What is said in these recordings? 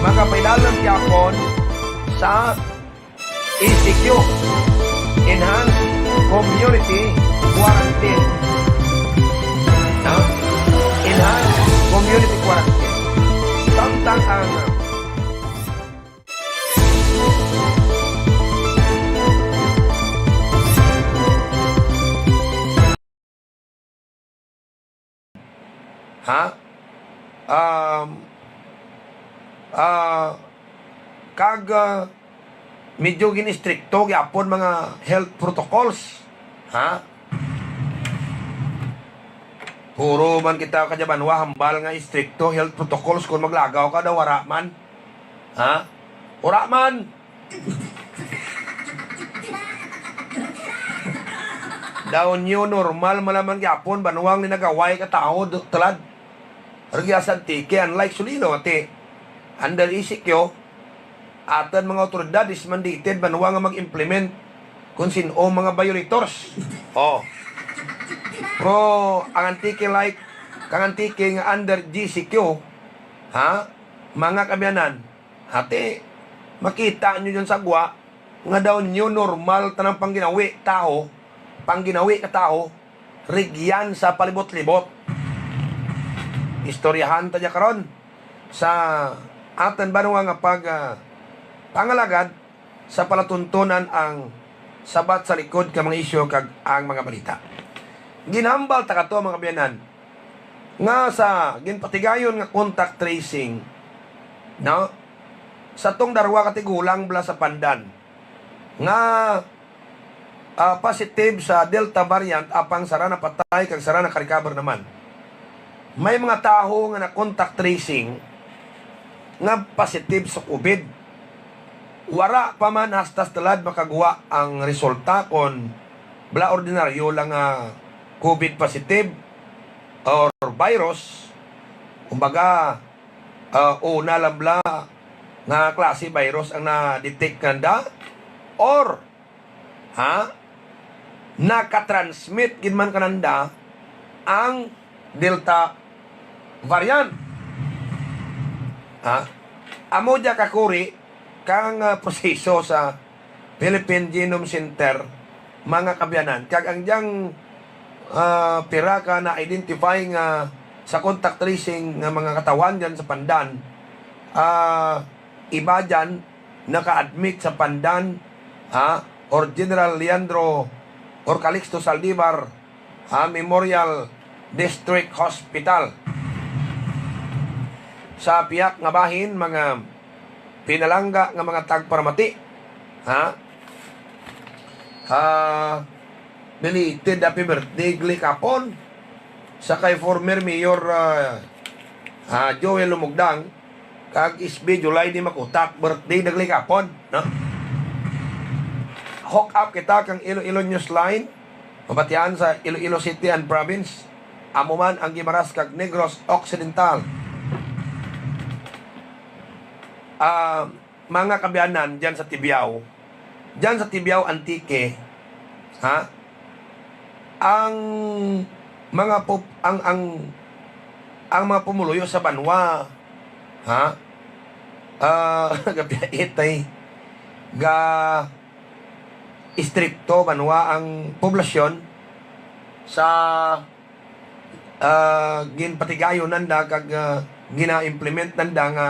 Makapaidalan yapon sa ECQ, Enhanced Community Quarantine. Enhanced Community Quarantine. Samtang ang medyo ginistrikto gyapon mga health protocols. Puro man kita kadyabanwa hambal nga istrikto health protocols kung maglagaw ka daw wara man. Wara man. Daw new normal malaman gyapon banwang ni nagaway ka tao talad. Regyasan tike unlike sulino ati under isikyo atan mga otoridad is mandated banwa nga mag-implement kung sino mga violators. Pero ang antike like kang antike nga under GCQ mga kabyanan hati makita nyo dyan sa gwa nga daw new normal tanang pangginawi ka tao rigyan sa palibot-libot. Istoryahan ta karon sa atan banwa nga pangalagad sa palatuntunan ang sabat sa likod ka mga isyo kag ang mga balita. Ginhambal ta kato mga biyanan nga sa ginpatigayon nga contact tracing sa tong darwa katigulang bala sa Pandan nga positive sa Delta variant apang sara na patay kag sara na ka-recover naman. May mga tao nga na contact tracing nga positive sa COVID. Wara pa man hastas talad makagawa ang resulta kon bala ordinaryo lang COVID positive or virus. Kumbaga, una lang bala nga klase virus ang na-detect nanda or nakatransmit ginman kananda ang Delta variant. Amo dya kakuri kang proseso sa Philippine Genome Center mga kabyanan kag ang diyang pira ka na identify nga sa contact tracing nga mga katawan dyan sa Pandan iba dyan naka-admit sa Pandan or General Leandro or Calixto Saldivar Memorial District Hospital. Sa piyak nga bahin mga pinalangga nga mga tagparamati belated happy birthday glikapon sa kay former mayor Joel Lumugdang kag SB July di makutak birthday naglikapon hook up kita kang Iloilo News Line mabatian sa Iloilo City and Province amo man ang Guimaras kag Negros Occidental. Mga kabyanan dyan sa Tibiao Antique ang mga ang mga pumuluyo sa banwa gabiyaitay istrikto banwa ang poblasyon sa ginpatigayo nanda kag gina-implement nanda nga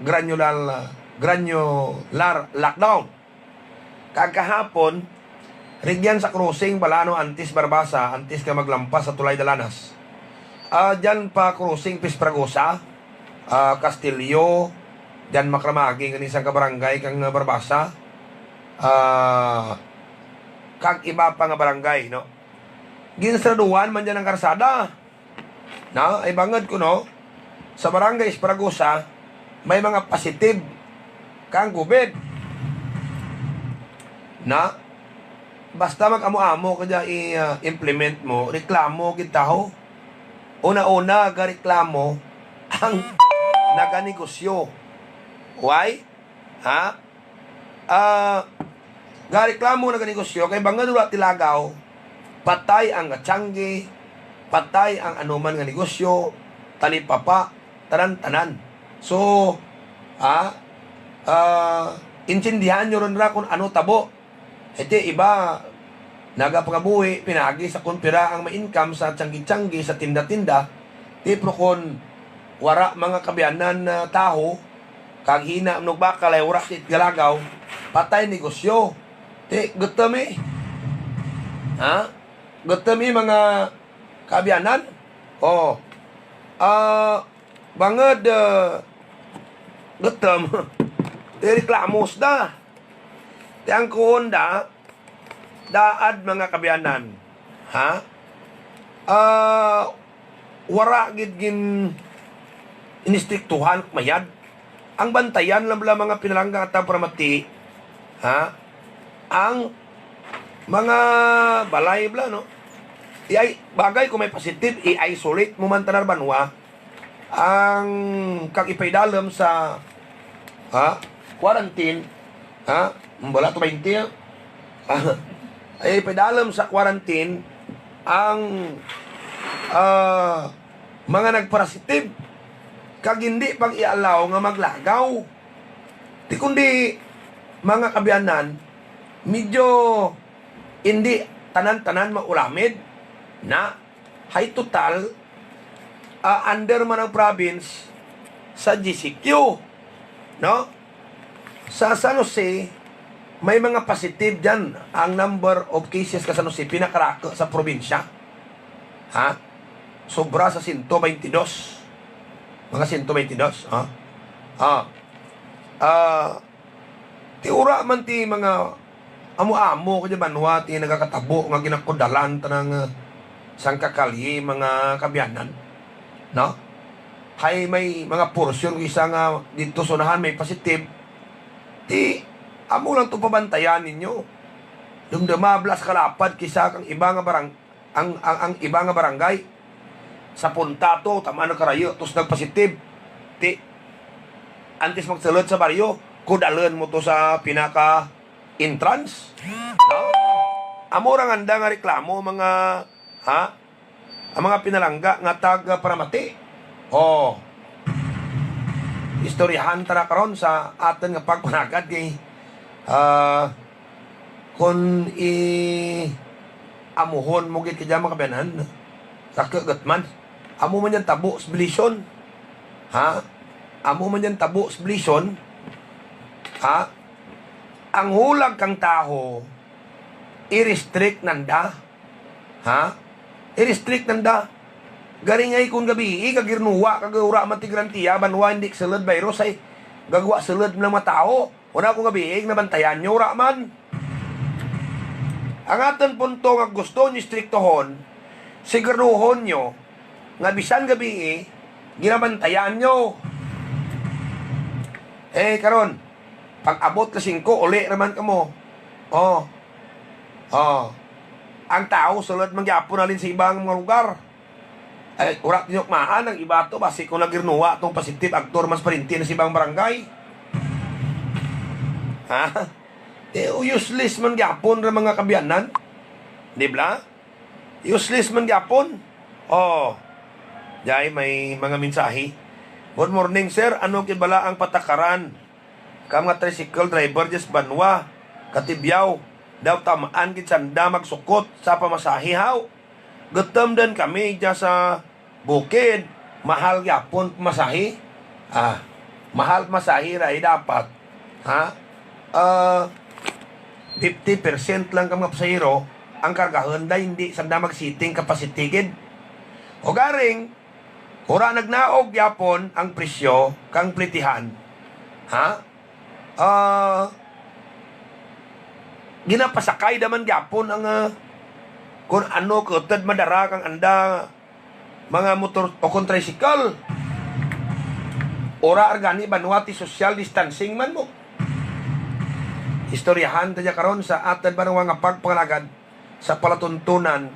granular lockdown. Kagkahapon rigyan sa crossing Balano Antis Barbasa antis ka maglampas sa Tulay Dalanas. Diyan pa crossing Pispragosa, Castillo, diyan makramagi ng isang kabarangay kang Barbasa. Kag iba pa nga barangay ginstraduan man diyan ang karsada. Ay bangad ko sa barangay Esparagosa may mga positive kang COVID basta mag-amo-amo kaya i-implement mo reklamo kita una-una reklamo ang naganegosyo why reklamo naganegosyo kay bangad wala tilagaw patay ang gatsangi patay ang anuman nga negosyo talipapa tanan-tanan. So, intindihan nyo rin ra kung ano tabo. Iti iba, nagapagabuhi, pinagi sa kumpira ang ma-income sa tiyanggi-tiyanggi, sa tinda-tinda. Di pro kon wara mga kabiyanan na taho, kag hina mnog bakal ay wara tit galagaw, patay negosyo. Di, gutami. Gutami mga kabiyanan. Bangad, gutam. Di reklamos da. Di ang kuon da, daad mga kabiyanan. Wara gid gin inistiktuhan mayad. Ang bantayan lang mga pinalangga at pramati, ang mga balay bla, no? Bagay kung may positive, i-isolate mo man tanar banwa ang kag ipaidalam sa quarantine, wala to 20, ay ipaidalam sa quarantine ang mga nagparasitive kag hindi pag ialaw nga maglagaw. Di kundi mga kabiyanan, medyo hindi tanan-tanan maulamid na hay total under man ang province sa GCQ, no? Sa San Jose may mga positive dyan. Ang number of cases sa San Jose pinakarako sa probinsya, sobra sa 122. Mga 122, tiura man ti mga amo-amo kaya banwa ti nagakatabo nga ginakodalan tanang sangkakali mga kabiyanan, no? Hay may mga porsyon isa nga dito sunahan may positive, ti amo lang to pabantayan ninyo. Dumdumablas kalapad kisa kang iba nga ang iba nga barangay sa puntato, tama na karayo, tos nagpositive. Ti, antes magsalod sa baryo, kudalan mo to sa pinaka-entrance. No? Amorang anda nga reklamo, mga, ang mga pinalangga nga taga-paramati. Istoryahan tara karon sa atin nga pagpanagad kay, kung amuhon mo git kaya mga kabiyanan, sa kagatman. Amo man yan tabo sa blisyon. Amo man yan tabo sa blisyon. Ang hulag kang taho, i-restrict nanda. I-restrict nanda. Garingay kung gabi, kagirnuwa, kagura matigrantiya, banwa hindi salad virus ay gagawa salad ng mga tao. Una kung gabi, nabantayan nyo, raman. Ang aton punto nga gusto nyo striktohon, sigurnuhon nyo, nga bisan gabi ginabantayan nyo. Karon, pag abot na 5, uli naman ka mo. Ang tao, sulad mangyapon na rin sa ibang mga lugar. Urat nyo maan, ang iba to, basi kung nagirnuwa itong positive actor, mas parinti na sa ibang barangay. Useless man gyapon ra mga kabiyanan. Di ba? Useless man gyapon. Jay, may mga mensahe. Good morning, sir. Ano kibala ang patakaran? Mga tricycle driver jes banwa, katibyaw, daw tamaan kit sanda magsukot sa pamasahe haw. Gutom din kami dyan sa bukid. Mahal yapon pamasahe. Mahal pamasahe ray dapat. 50% lang ka mga pasahero ang kargahon da hindi sanda magsiting kapasitigid. O garing, ora nagnaog yapon ang presyo kang plitihan. Ginapasakay daman yapon ang kung ano kutad madara kang anda mga motor o kung tricycle. Ora argani banwati social distancing man mo. Istoryahan tayo karon sa atin ba nga pagpangalagad sa palatuntunan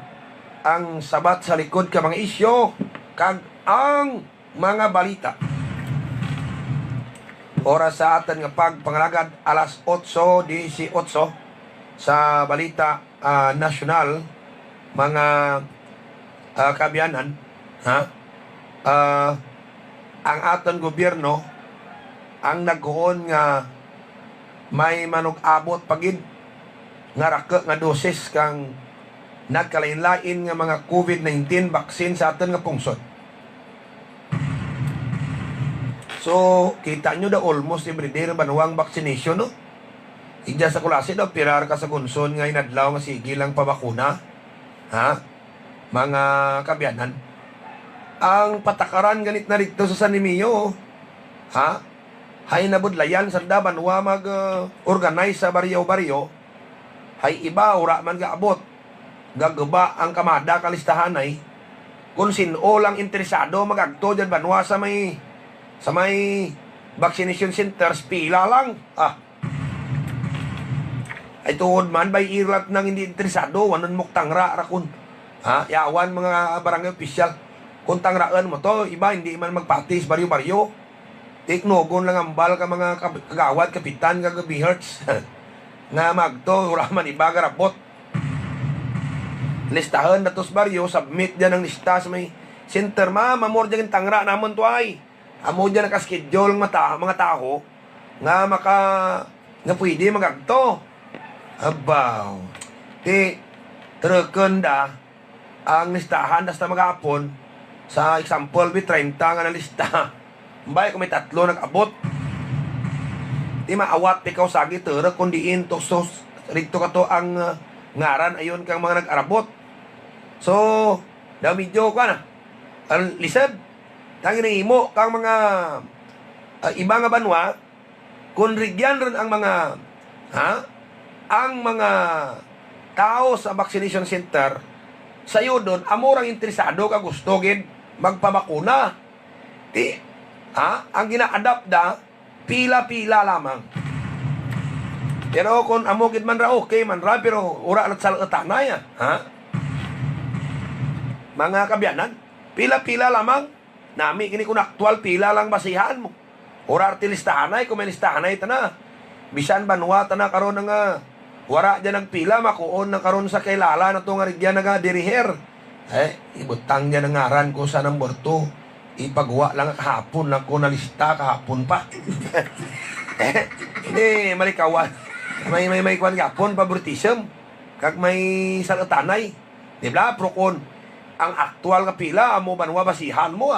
ang sabat sa likod ka mga isyo kag ang mga balita. Oras sa atin nga pagpangalagad alas 8:18 sa balita nasyonal mga kabiyanan. Ang aton gobyerno ang nagkuon nga may manug-abot pagid nga raka nga dosis kang nagkalain-lain nga mga COVID-19 vaccine sa aton nga pungsod. So, kita nyo da almost every day na banuwang vaccination, no? Igda sa kulasi daw, pirar ka sa kunson nga inadlaw nga sige lang pabakuna. Ha? Mga kabyanan. Ang patakaran ganit na rito sa San Emilio, ha? Hay nabudlayan sa da banwa mag-organize sa baryo-baryo. Hay iba, ura man gaabot. Gagaba ang kamada kalistahan ay kung sino lang interesado magagto dyan banwa sa may vaccination centers, pila lang. Ay tuod man, by irat nang hindi interesado, wanon mok tangra rakun. Yawan mga barangay official. Kung tangraan mo to, iba hindi man magpatis, baryo-baryo. Tiknogon lang ambal ka mga kagawad, kapitan, kagabiherts. Nga magto, uraman iba, garapot. Listahan na tos baryo, submit dyan ang lista sa may center, mamor dyan tangra namon to ay. Amo dyan nakaschedule mga tao nga nga pwede magagto. Abaw. Terkenda ang listahan hasta magapon sa example, 30 nga na lista. Mbay kung may 3 nag-abot. Di maawat ikaw sagi tere kundi into sos rito ka to ang ngaran ayon kang mga nag-arabot. So, medyo ka na. Ang lisod. Tangin na imo kang mga iba nga banwa kung rigyan rin ang mga tao sa vaccination center sayo doon amorang interesado ka gusto gid magpabakuna. Ang gina-adapt da pila-pila lamang. Pero kung amo gid man ra okay man ra pero ura lat salatan ya. Mga kabyanan, pila-pila lamang. Nami kini kung aktual pila lang basihan mo. Ora arti listahanay, kung may listahanay tana. Bisan banwa tana karon nga wara dyan nagpila, makuon na karon sa kailala na itong arigyan nga diriher. Ibutang dyan ang ngaran ko sa number 2. Ipagawa lang kahapon lang ko na lista kahapon pa. Hindi, malikawan. May kwan kahapon, favoritism. Kag may salatanay. Diba, prokon. Ang aktual nga pila, amo banwa basihan mo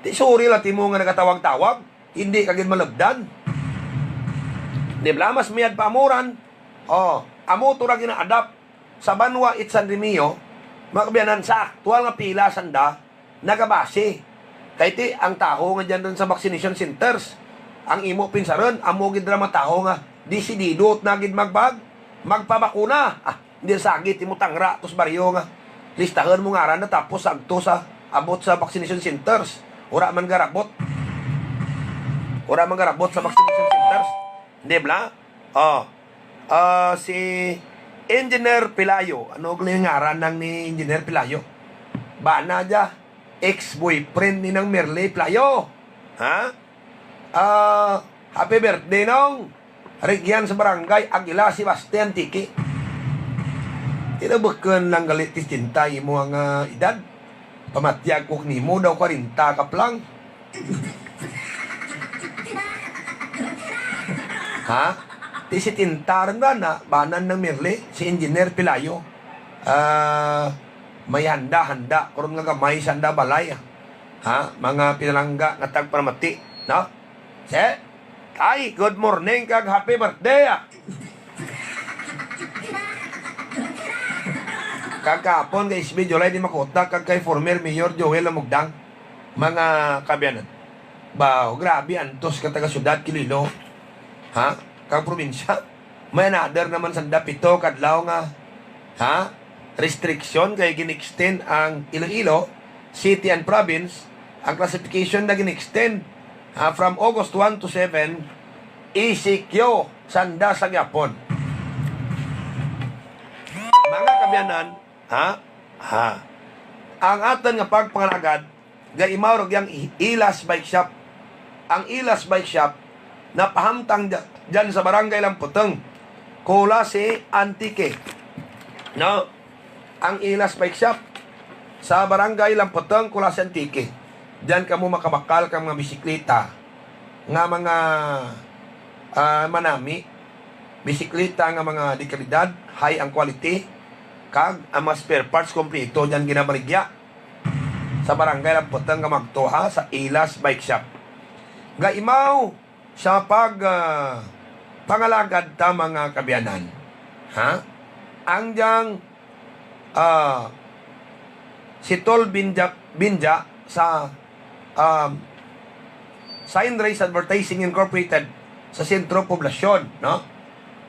di sorry lati mo nga nagatawag-tawag, hindi kagid malabdan. Di ba, mas miyad pa amuran. Amo to ra gina-adapt sa banwa it San Remio, makabyanan sa aktual nga pila sanda nagabase. Kay ti ang taho nga diyan doon sa vaccination centers, ang imo pinsaron, amo gid ra mataho nga desidido na gid magpabakuna. Hindi sagit imo tangra tos baryo nga listahan mo ngaran na tapos agto sa abot sa vaccination centers. Ura man garabot sa vaccination centers. Hindi ba? Si Engineer Pilayo. Ano yung ngaran ng ni Engineer Pilayo? Bana dya, ex-boyfriend ni ng Merle Pilayo. Happy birthday nong Rigyan sa barangay Aguila Sebastian Tiki. Tinabukan lang galit tintay mo ang edad. Pamatyag ko ni mo daw 40 ka lang. Ti si tintaran ba na banan ng Merle, si Engineer Pilayo. May handa karon nga gamay sanda balay. Mga pinalangga nga tagpamati, no? Good morning kag happy birthday. Kagkapon kay SB Jolay di Makota kag kay former Mayor Joel Amugdang. Mga kabyanan. Grabe antos ka taga syudad Kililo. Kag probinsya. May another naman sa dapito kadlaw nga restriction kay ginextend ang Iloilo City and Province. Ang classification na ginextend from August 1 to 7 ECQ sanda sa Gyapon. Mga kabyanan, ang aton nga pagpangalagad gaimawrog yang Ilas Bike Shop. Ang Ilas Bike Shop napahamtang dyan sa barangay Lamputeng, Kula si Antique. No? Ang Ilas Bike Shop sa barangay Lamputeng, Kula si Antique. Dyan ka mo makabakal kang mga bisikleta. nga mga manami, bisikleta nga mga di kalidad, high ang quality, kag ang mga spare parts kompleto dyan ginabaligya sa barangay Lamputang nga magtuha sa Ilas Bike Shop. Gaimaw sa pangalagad ta mga kabiyanan. Ha? Ang diyang si Tol Binja sa Signrace Advertising Incorporated sa Sentro Poblasyon, no?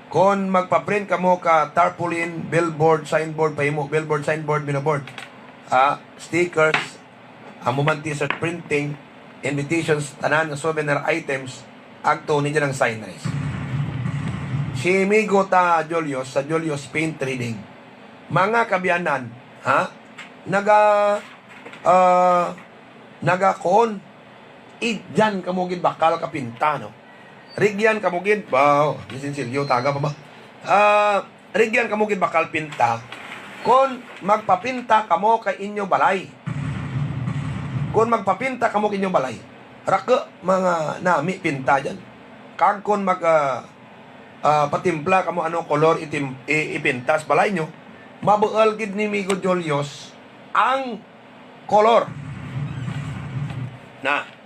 Kung magpa-print ka mo ka tarpaulin, billboard, signboard, pahimo, billboard, signboard, binoboard, stickers, amuman t-shirt printing, invitations, tanan ng souvenir items, agto ni dyan ang Signrace. Si Migo ta Julius sa Julius Paint Trading. Mga kabiyanan, ha? Nagakon, idyan kamugid bakal kapinta, no? Rigyan kamugid, wow, isinsilyo, taga pa ba? Rigyan kamugid bakal pinta, kung magpapinta kamo kay inyo balay. Kung magpapinta kamo kay inyo balay, raka mga nami pinta dyan. Kag kung patimpla kamo ano kolor ipintas balay nyo, mabual gid ni Migo Julius ang kolor. Na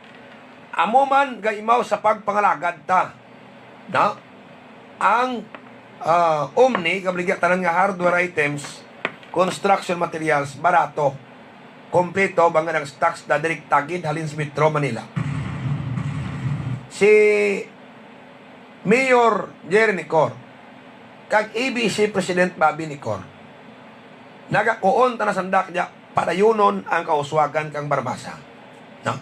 amo man gaimaw sa pagpangalagad ta, na ang Omni kabligya tanan nga hardware items, construction materials barato, kompleto bangga ng stocks na direct tagid halin sa Metro Manila. Si Mayor Jerry Nicor kag ABC President Bobby Nicor nagakuon ta na sandak dia padayunon ang kauswagan kang Barbasa, no?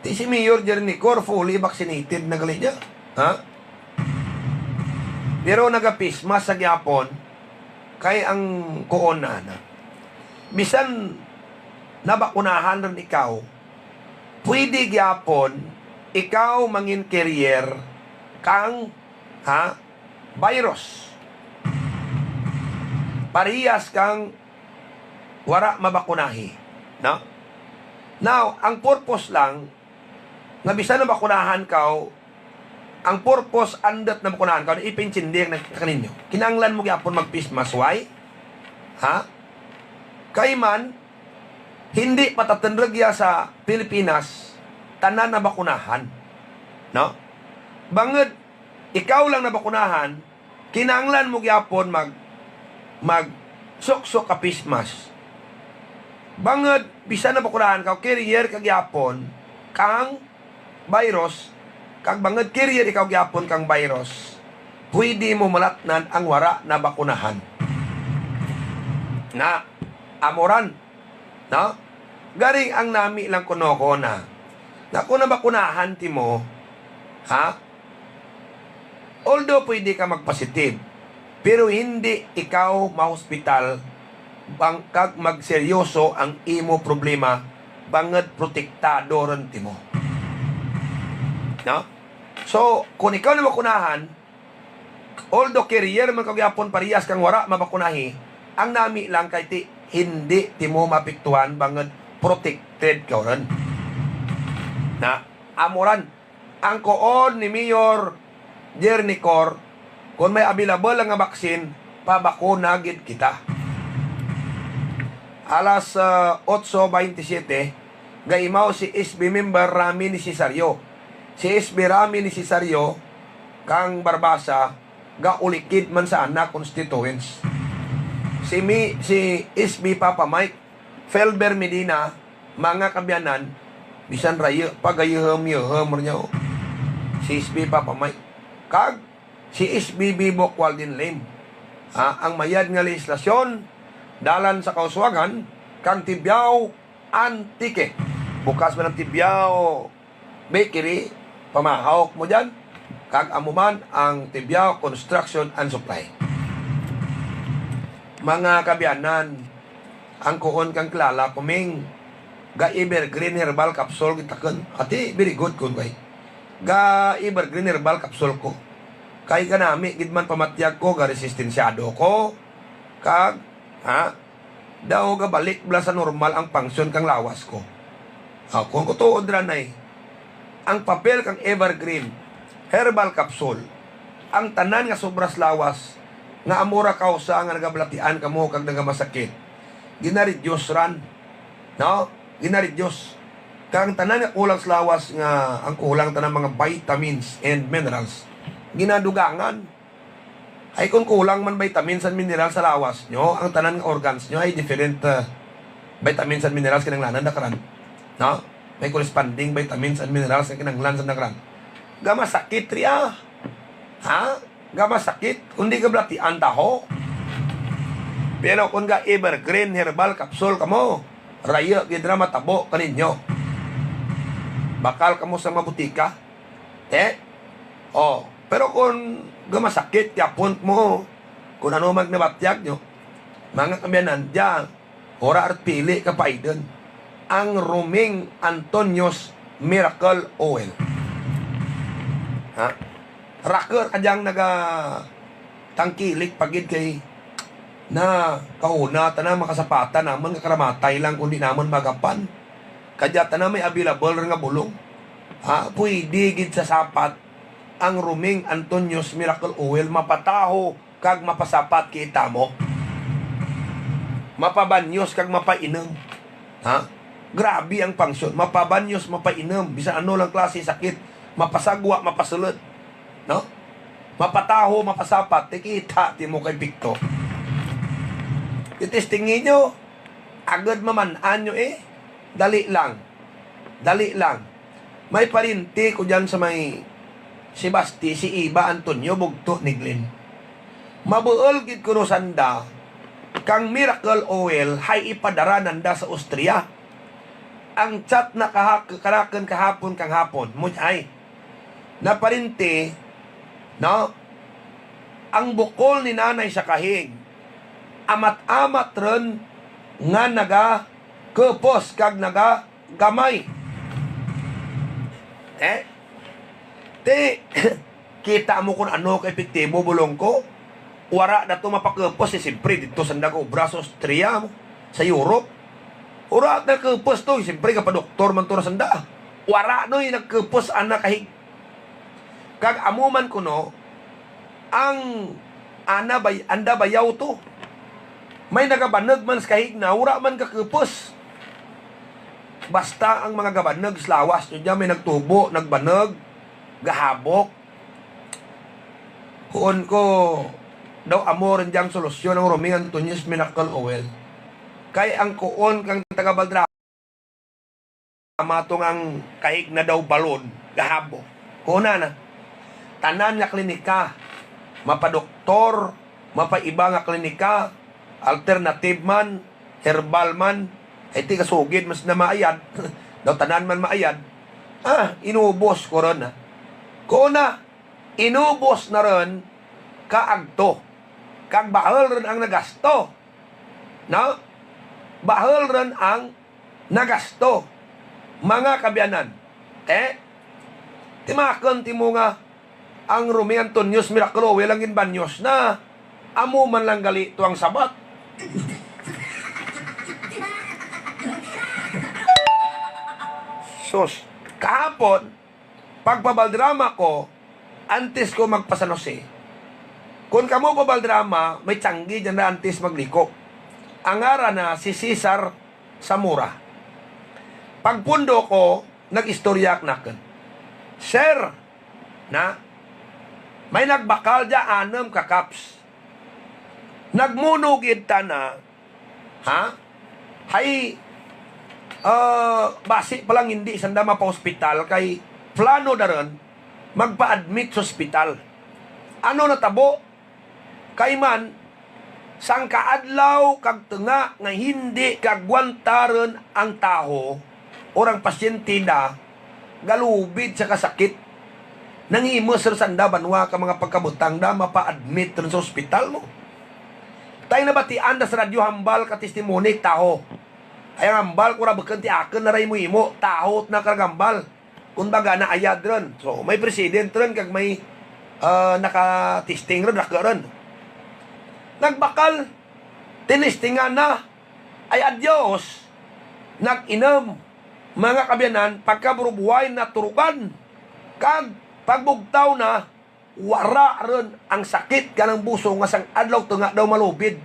Di si Mayor Jerry Nicor fully vaccinated na gali niya, ha? Pero nagapismas sa gyapon kay ang kuon na bisan nabakunahan rin ikaw, pwede gyapon ikaw mangin carrier kang virus. Parehas kang wara mabakunahi, no? Now, ang purpose lang nga bisan na bakunahan ka, ang purpose andat na bakunahan ka, ipinsindig na kaninyo. Kinanglan mo gyapon magpismas, why? Ha? Kay man, hindi patatandragya sa Pilipinas, tanan na bakunahan. No? Bangod, ikaw lang na bakunahan, kinanglan mo gyapon mag sok-sok ka pismas. Bangod, bisan na bakunahan ka, carrier ka gyapon, kang virus, kag bangod carrier ikaw gyapon kang virus, pwede mo malatnan ang wara na bakunahan. Na, amoran, no? Garing ang nami lang kuno na kung nabakunahan ti mo, ha? Although pwede ka magpositive, pero hindi ikaw ma-hospital kag magseryoso ang imo problema bangod protektado ron ti mo. No? So, kung ikaw na makunahan, although carrier man kagyapon parehas kang wara mabakunahi, ang nami lang kay hindi ti mo mapiktuhan bangod protected ka ron. Na amuran ang koon ni Mayor Jerry Nicor, kung may available lang nga baksin, pabakunagid kita. Alas 8:27, gaimaw si SB member Rami ni Cesario. Si SB Rami ni Cesario, kang Barbasa, gaulikid man sa anak constituents. Si SB Papa Mike, Felber Medina, mga kabyanan, bisan rayo, pagayuham-yuham niya. Si SB Papa Mike. Kag, si SB Bibok Waldin Lim. Ang mayad nga legislasyon, dalan sa kauswagan, kang Tibyao Antique. Bukas man ang Tibyao Bakery, pamahawak mo dyan, kag amuman ang Tibyao Construction and Supply. Mga kabyanan, ang kuon kang klala, kuming ga Evergreen Herbal Capsule kitakon. Ati, very good kun bay. Ga Evergreen Herbal Capsule ko. Kay ganami, gidman pamatyag ko, ga resistensyado ko, kag, daw ga balik bla sa normal ang pangsyon kang lawas ko. Kung ko tuod ranay, ang papel kang evergreen herbal capsule, ang tanan nga sobras lawas nga amura kausa nga nagablatian kamo kag nagamasakit, ginareduce ran, no? Ginareduce kang tanan nga kulang sa lawas nga ang kulang tanang mga vitamins and minerals ginadugangan. Ay kung kulang man vitamins and minerals sa lawas nyo, ang tanan nga organs nyo ay different vitamins and minerals kinanglanan na karan, no? May corresponding vitamins and minerals na kinanglan sa nakaran. Gama sakit riya. Ha? Gama sakit. Kundi ka blatian taho. Pero kung ga evergreen herbal capsule kamo, raya gidra matabo kaninyo. Bakal kamo sa mabutika. Pero kung gama sakit, yapon mo, kung ano magnabatyag nyo, mga kamyanan dyan, ora at pili ka pa idon, ang Ruming Antonios Miracle Oil. Ha? Rocker kadyang tangkilik pagid kay na kahuna tanang makasapatan naman nga karamatay lang kundi naman magapan. Kadya tanang may available nga bulong. Ha? Pwede gid sa sapat ang Ruming Antonios Miracle Oil mapataho kag mapasapat kita mo. Mapabanyos kag mapainom. Ha? Grabe ang pangsyon. Mapabanyos, mapainom. Bisan ano lang klase sakit. Mapasagwa, mapasulod. No? Mapataho, mapasapat. Tikita, di mo kay Victor. Itistingin nyo. Agad mamanaan nyo Dali lang. Dali lang. May parinti ko dyan sa may si Basti, si Iba Antonio, Bugto, Niglin. Mabuol gid kuno sanda kang Miracle Oil hay ipadara nanda sa Austria. Ang chat na karakan kahapon kang hapon mo ay naparinti, no? Ang bukol ni nanay sa kahig amat-amat ron nga naga kepos kag naga gamay. Kita mo kung ano ka epektibo bulong ko. Wara na ito mapakepos siyempre dito sa nag-obra sa Austria sa Europe. Wara na kepos to siyempre kapadoktor man to na sanda. Wara no yung nagkepos anak kahig. Kag amuman ko no ang anda bayaw to. May nagabanag man sa kahig na wara man kakepos. Basta ang mga gabanag slawas nyo dyan may nagtubo, nagbanag, gahabok. Kuon ko daw amo rin diyang solusyon ng Ruming Antonios Miracle Oil. Kay ang kuon kang taga-Baldrama matong ang kahig na daw balon, gahabok. Kuona na. Tanan nga klinika, mapadoktor, mapaiba nga klinika, alternative man, herbal man, ay ti kasugid mas na maayad. Daw tanan man maayad. Inubos ko ron. Kuona, inubos na ron kaagto. Kag bahal ron ang nagasto. No? Bahal ron ang nagasto. Mga kabyanan. Timakon ti mo nga ang Ruming Antonios Miracle Oil ang inbanyos na amo man lang gali tuang sabat. Sus, kahapon, pagpabaldrama ko, antes ko magpasanose. Kung kamo pabaldrama, may tiyanggi dyan na antes magliko. Ang ara na si Cesar Samura. Pagpundo ko, nag-istoryak nakin. Sir, na, may nagbakal dya 6 kakaps. Nagmunugid ta na, basi palang hindi sanda mapa-hospital kay plano na rin magpa-admit sa hospital. Ano natabo? Kay man sang kaadlaw kag tunga nga hindi kagwantaron ang taho orang pasyente da galubid sa kasakit nangimo sir sanda banwa ka mga pagkabutang da mapa-admit rin sa hospital mo. Tayo nabatian da sa radyo hambal ka testimony taho. Ay hambal ko ra beken ti aken na ray mo imo tahot na karagambal. Kung baga na ayad ron. So may president ron kag may naka-testing ron ron. Nagbakal tinistingan na ay adyos nag-inom mga kabyanan, pagkaburubuhay na turugan, kag pagbugtaw na, wara ron ang sakit ka ng buso nga sang adlaw to nga daw malubid.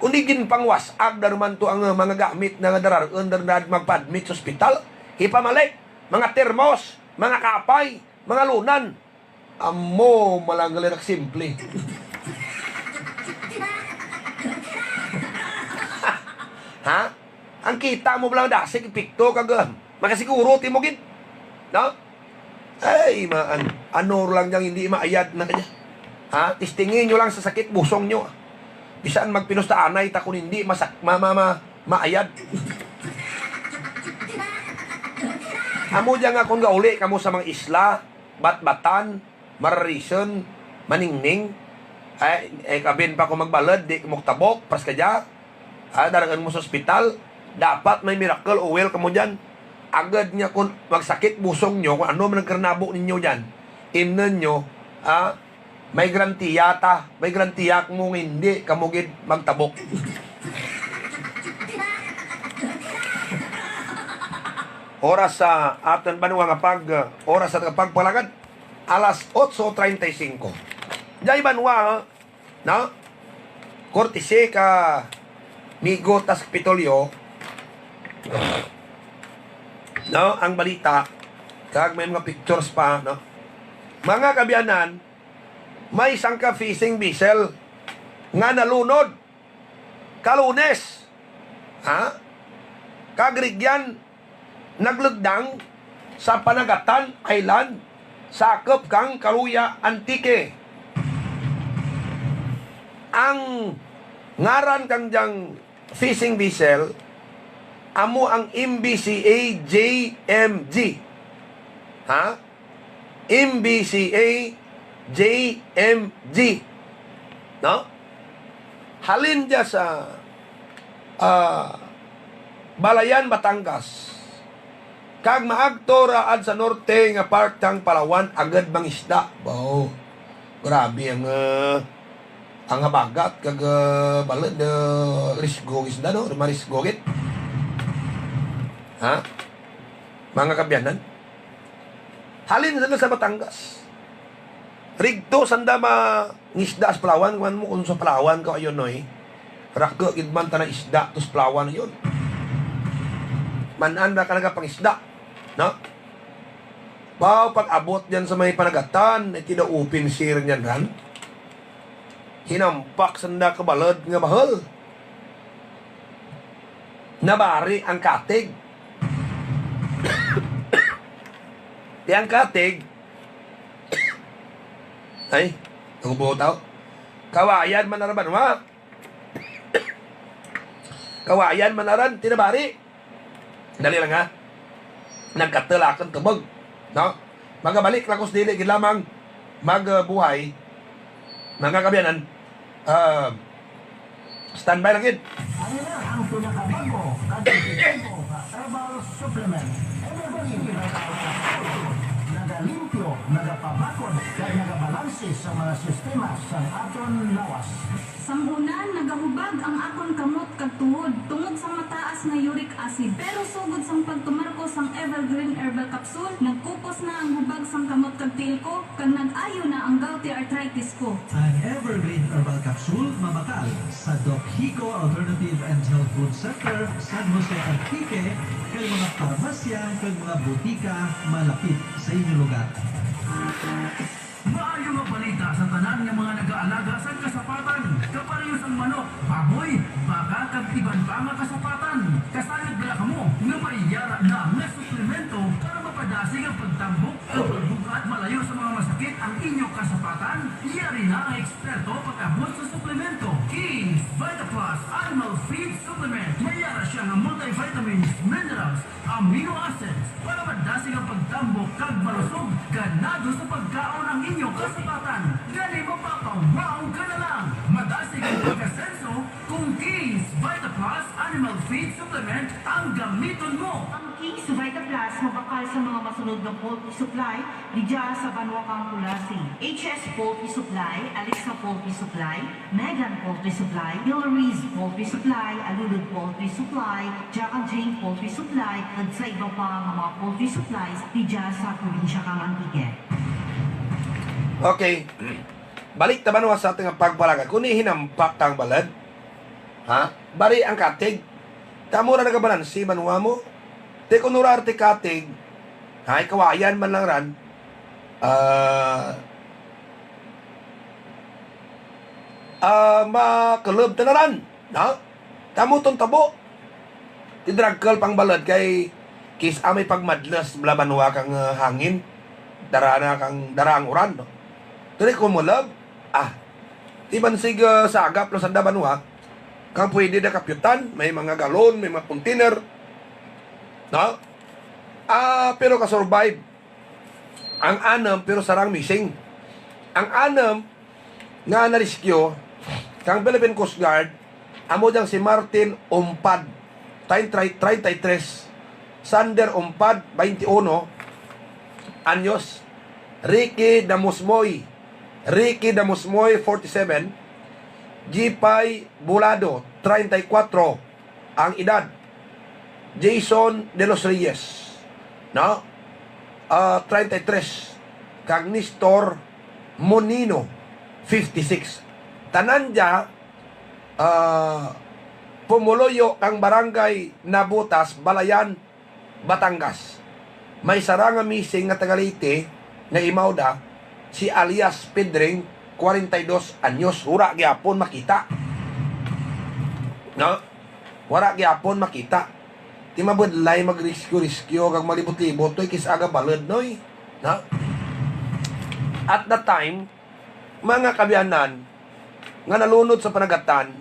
Kundi ginpangwasag na naman to ang mga gamit na darar under na magpa-admit sa ospital. Hipamalik, mga termos, mga kapay, mga lunan. Amo, malanggalin ak simple. Ha? Ang kita mo lang dasig, pikto kag makasiguro mo gid. No? Ay, ano lang yang hindi maayad na kanya. Ha? Tistingin nyo lang sa sakit busong nyo. Bisaan magpinusta anay ta kung hindi maayad. Amo diyan nga kung gauli kamo sa mga isla, Batbatan, Mararison, Maningning, ay kabin pa ko magbalad, di muktabok, pras ka dya, darangan mo sa ospital, dapat may miracle o well kamo dyan. Agad niya kung magsakit busong nyo, kung ano man nagkarnabo ninyo dyan, imnan nyo, may garantiya ta, may garantiya kung hindi kamugid magtabok. Oras sa aton banwa nga oras sa pagpalagad, alas 8:35. Jay banwa, no? Kortise ka Migo tas Kapitolyo, no, ang balita, kag may mga pictures pa, no? Mga kabyanan, may isang ka-fishing vessel nga nalunod kalunes. Ha? Kagrigyan naglugdang sa Panagatan Island, sakop kang Kaluya Antique. Ang ngaran kang diyang fishing vessel amo ang MBCA JMG. Ha? MBCA JMG. No? Halin dya sa Balayan, Batangas. Kag maagto raad sa norte nga partang Palawan agad mangisda. Wow. Grabe ang habagat kag balad risgo isda no, marisgo git. Ha? Mga kabyanan. Halin sila sa Batangas. Rigto sanda mangisda sa Palawan, kuman mo kung sa Palawan ka ayon noy. Rakko idman ta na isda tos Palawan ayon. Mananda ka naga pangisda, no? Bao pag abot diyan sa may Panagatan, ay tidaupin sir niyan ran. Hinampak sanda ka balad nga bahal. Nabari ang katig. Di ang katig ay, ang buotaw. Kawayan manaraban wa. Kawayan manaran tinabari. Dali lang ha. Nagkatalakan tubog, no? Magabalik lang ko sa dili gid lamang magbuhay. Mga kabyanan, standby lang gid. Ano na ang pinakabago at ito herbal supplement. Nagalimpyo, nagapabakod, kaya nagabalanse sa mga sistema sa aton lawas. Sambunan, nagahubag ang akon kamot kag tuhod tungod sa mataas nga uric acid. Pero sugod sang pagtumarko sang Evergreen Herbal Capsule, nagkupos na ang hubag sang kamot kag tiil ko, kag nag-ayo na ang gouty arthritis ko. Ang Evergreen Herbal Capsule mabakal sa Doc Hico Alternative and Health Food Center, San Jose Antique, kay mga parmasya, kay mga butika malapit sa inyong lugar. Maayo nga balita sa tanan nga mga nag-aalaga sa kasapatan. Kaparehos ang manok, baboy, baka kag iban pa nga kasapatan. Kasayod bala kamo nga maiyara na nga suplemento para mapadasig ang pagtambok o pagbukat malayo sa mga masakit ang inyong kasapatan. Yari na ang eksperto pag-abot sa suplemento. King's Vita Plus Animal Feed Supplement. Mayara siya nga multivitamins, minerals, amino acids para madasig ang pagtambok kag malusog. Ganado sa pagkaon ang inyong kasapatan. Gani mapapawaw ka na lang. Madasig ang pagkasenso kung King's Vita Plus Animal Feed Supplement ang gamiton mo. Ang King's Vita Plus mabakal sa mga masunod ng poultry supply di dya sa Banwakang Kulasi. HS Poultry Supply, Alexa Poultry Supply, Megan Poultry Supply, Hillary's Poultry Supply, Alulud Poultry Supply, Jack and Jane Poultry Supply, at sa iba pa nga mga poultry supplies di dya sa probinsya kang Antique. Okay. Balik ta Banwa sa ating pagpalaga. Kung hinampak kang balad, ha? Bari ang katig. Tamo na nagabalansi Banwa mo. Te kunura arte katig, hay kawayan man lang ran, makalub tanaran, no? Tamo tong tabo. Tidragkal pang balad kay kis amay pagmadlas blabanwa kang hangin, darana kang darang uran, no? Tiri ko mo love, tiban sig sagap lo sa banwa, kang pwede na kapyutan, may mga galon, may mga container, no? Pero ka-survive. Ang anam, pero sarang missing. Ang anam, nga na-rescue, kang Philippine Coast Guard, amo diyang si Martin Umpad, 33, Sander Umpad, 21, anyos, Ricky Damusmoy, 47, Gipay Bulado, 34, ang edad, Jason de los Reyes, no? 33. Kag Nestor Monino, 56. Tanan dya, pumuloyo kang barangay Nabutas, Balayan, Batangas. May saranga missing nga tagalite nga imawda, si alias Pedring, 42 anyos. Wala gyapon makita. No? Wala gyapon makita. Ti mabudlay mag-rescue kag malibot-libot toy kis aga balod noy, na? At that time, mga kabiyanan nga nalunod sa panagatan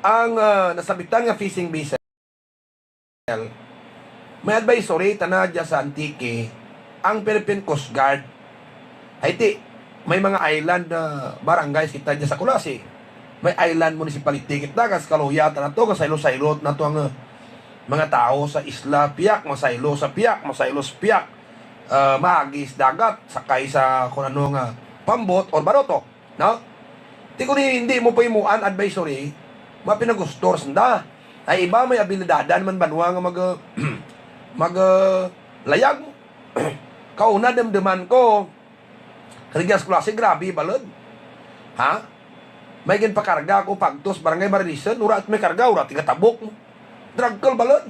ang nasabitan nga fishing vessel, may advisory tana dya sa Antique ang Philippine Coast Guard. Haiti, may mga island na barangay kita dya sa Kulasi. May island municipality kita kas kaluyatan na to, kasaylo-saylot na to ang mga tao sa isla Piak, masaylo sa Piak, masaylo sa Piak, mahagis dagat, sakay sa kung ano nga pambot or baroto, no? Di ko hindi mo pa imuan advisory, mapinagusto sanda. Ay iba may abilidadan man banwa nga layag. Kauna damdaman ko, karigas klase grabe balod. Ha? May ginpakarga ko pagtos barangay Marilisan, urat may karga, urat tiga tabok. Dragkal balon.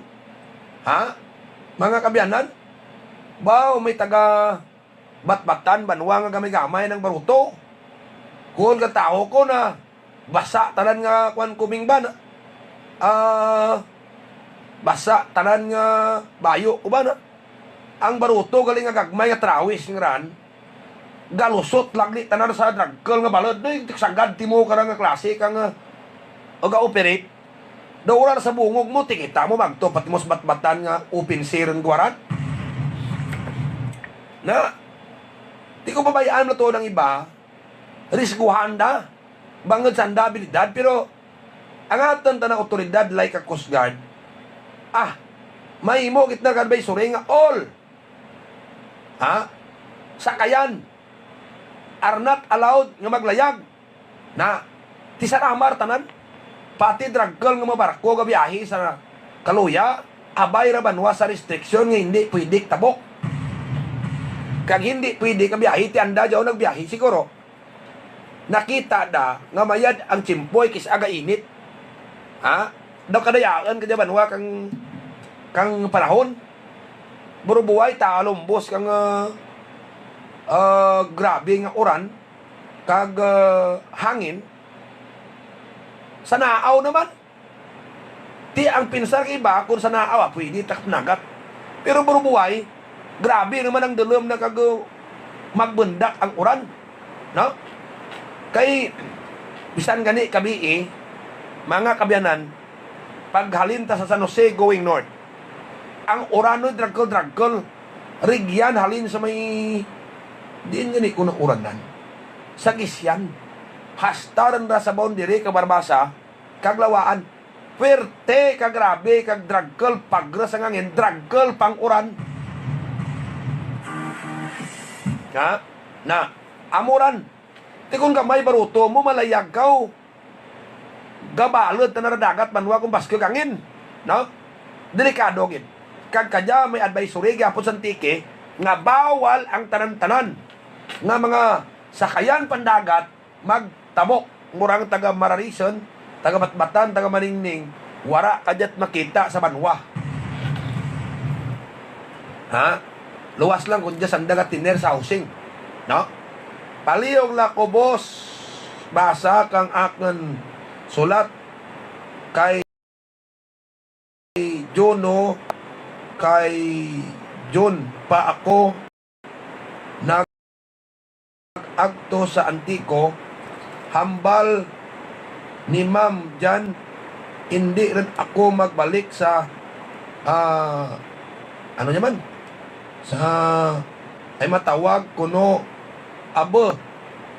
Ha? Mga kabiyanan, bao may taga batbatan, banwa nga gamay-gamay ng baruto. Kung ka tao ko na basa tanan nga kwan kuming ba na, basa tanan nga bayo ko ba na, ang baruto galing nga gagmay nga trawis ng ran, galusot lagli tanan sa dragkal nga balon, sagad timo ka nga klase kang oga-operate. Dauran sa bungog mo, tikita mo magto, pati mo batbatan nga open siren guwaran. Na, di ko babayaan na to ng iba, riskuhan da, bangod sa andabilidad, pero ang aton tanang otoridad like a Coast Guard, may mo kitna advisory nga all, sakayan, are not allowed nga maglayag, na, tisaramar tanan, pati dragkal nga mabarko nga biyahe sa Kaluya, abay ra banwa sa restriction nga hindi pwede tabok. Kag hindi pwede ka biyahe, ti anda dyaw nagbiyahe siguro. Nakita da nga mayad ang chimpoy kis aga init. Daw kadayaan kadya banwa kang panahon. Burubuhay taalombos kang grabe nga oran kag hangin. Sa naaw naman. Ti ang pinsar kay iba, kung sa naaw, pwede taknagat. Pero burubuhay, grabe naman ang dalom na magbundak ang uran. No? Kay, bisan gani kabii, mga kabyanan, paghalinta sa San Jose going north, ang urano, dragkol, rigyan, halin sa may, diin gani ko ng uranan. Sa Gisyan, hastaran ra sa boundary kabarbasa kaglawaan puwerte kagrabe kag dragkel pagra sa ngangin dragkel pang uran Ha? Na, amuran. Ti kung gamay baruto mo, malayag kaw. Gabalod na naradagat manwa kung baskyo kangin. No? Delikado gid. Kag kadya may advisory gyapon sa Antique nga bawal ang tanan-tanan nga mga sakayan pandagat magtabok. Murang taga Mararison, taga Batbatan, taga Maningning, wara kadyat makita sa banwa. Ha? Luwas lang kung dyan sandagat tiner sa housing. No? Paliyog la ko, boss. Basa kang akin sulat kay Juno, kay Jun pa ako nag-agto sa Antico, hambal ni ma'am dyan, hindi rin ako magbalik sa ano naman sa ay matawag kuno abo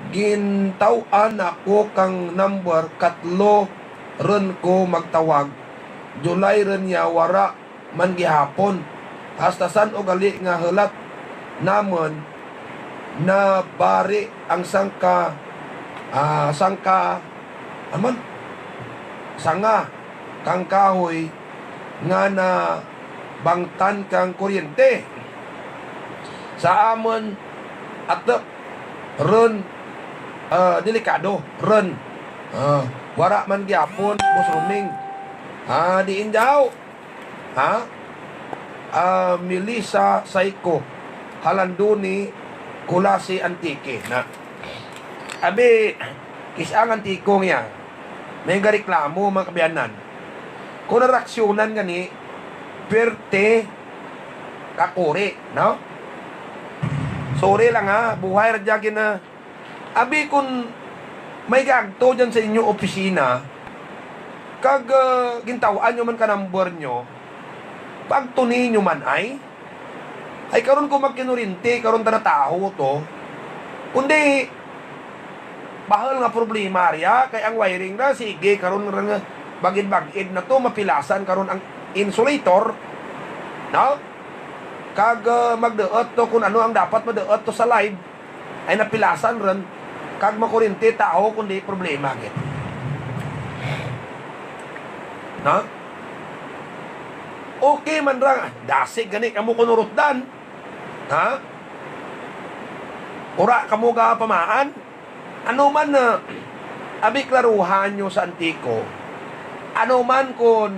gintawan ako kang number katlo ron ko magtawag July ron ya wara man gihapon hasta san o gali nga helat namon na bari ang sangka sanga kang kahoy nga na bangtan kang kuryente sa amon at ron delikado ron wara man gyapon Boss Ruming diin daw Melissa Saiko Halanduni Kulasi Antique na abi kisang Antico niya may reklamo mga kabiyanan kung naraksyonan gani perte kakuri no sorry lang buhay radyagin na abi kung may gagto dyan sa inyo opisina kag gintawaan nyo man ka number nyo pag tuni nyo man ay karon ko magkinurinti karon tanataho to kundi bahal nga problema riya kay ang wiring na sige karon nga bagid-bagid na to mapilasan karon ang insulator no kag magdeot to kung ano ang dapat madeot to sa live ay napilasan ron kag makurinti tao kundi problema gid no okay man ra dasig gani kamo kunurutdan ura kamo ga pamaan ano man na abi klaruhan nyo sa Antico ano man kun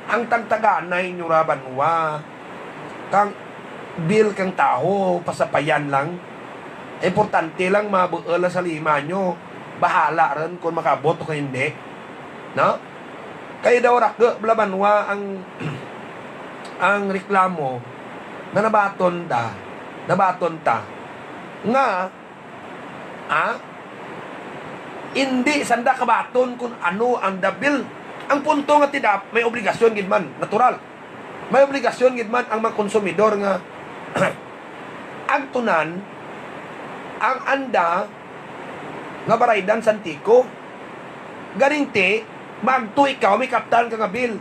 ang tagtaganay nyo rabanwa kang bill kang tao pasapayan lang importante lang mabuela sa lima nyo bahala rin kung makabot o hindi no kaya daw rakge blabanwa ang reklamo na nabaton ta nga hindi sanda kabaton kung ano ang dabil. Ang punto nga tidap, may obligasyon gid man, natural. May obligasyon gid man ang mga konsumidor nga agtunan ang anda nga baraydan sa Antico. Garinti, magto ikaw may kaptan ka nga bill.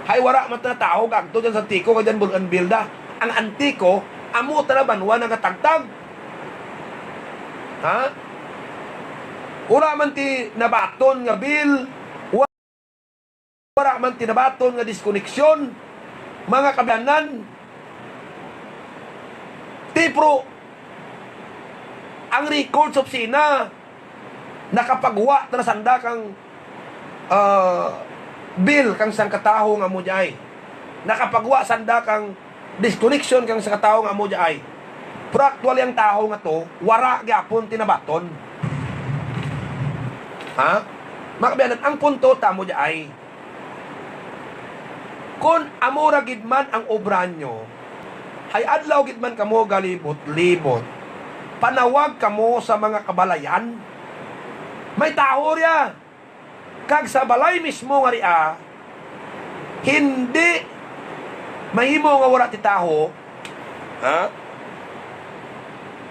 Hay wara man ta tao gagto dyan sa Antico kadyan bulan bilda. Ang Antico amo ta na banwa nagatagtag. Wala man ti nabaton nga bill, wala man ti nabaton nga diskoneksyon, mga kabayanan. Tipro, ang records of Sina, nakapagwa na sanda kang bill kang sang kataho nga mo jay. Nakapagwa sanda kang disconnection kang sa kataho nga mo jay. Pero actually ang tao nga to, wara gyapon tinabaton. Makabiyanan, ang punto tamo di ay kung amura gidman ang obra nyo ay adlaw gidman kamo galibot-libot panawag kamo sa mga kabalayan may tao riya kag sa balay mismo nga riya hindi mahimo nga wala ti taho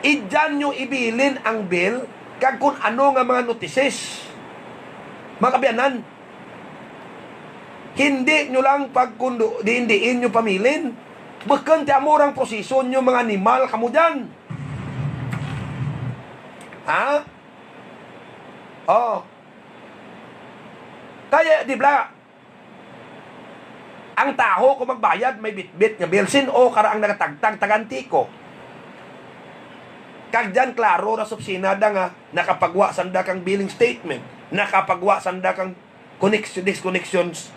idyan nyo ibilin ang bill kag kung ano nga mga notices mga kabiyanan hindi nyo lang pagkundo diindiin nyo pamilin bakan ti amurang proseso nyo mga animal kamo dyan Ha? Oh. Kaya, di ba, ang tao kung magbayad, may bitbit nga bill. Sino kara ang nagatagtag tagantiko? Kag dyan, klaro na subsinada nga, nakapagwa sanda kang billing statement, nakapagwa sanda kang disconnections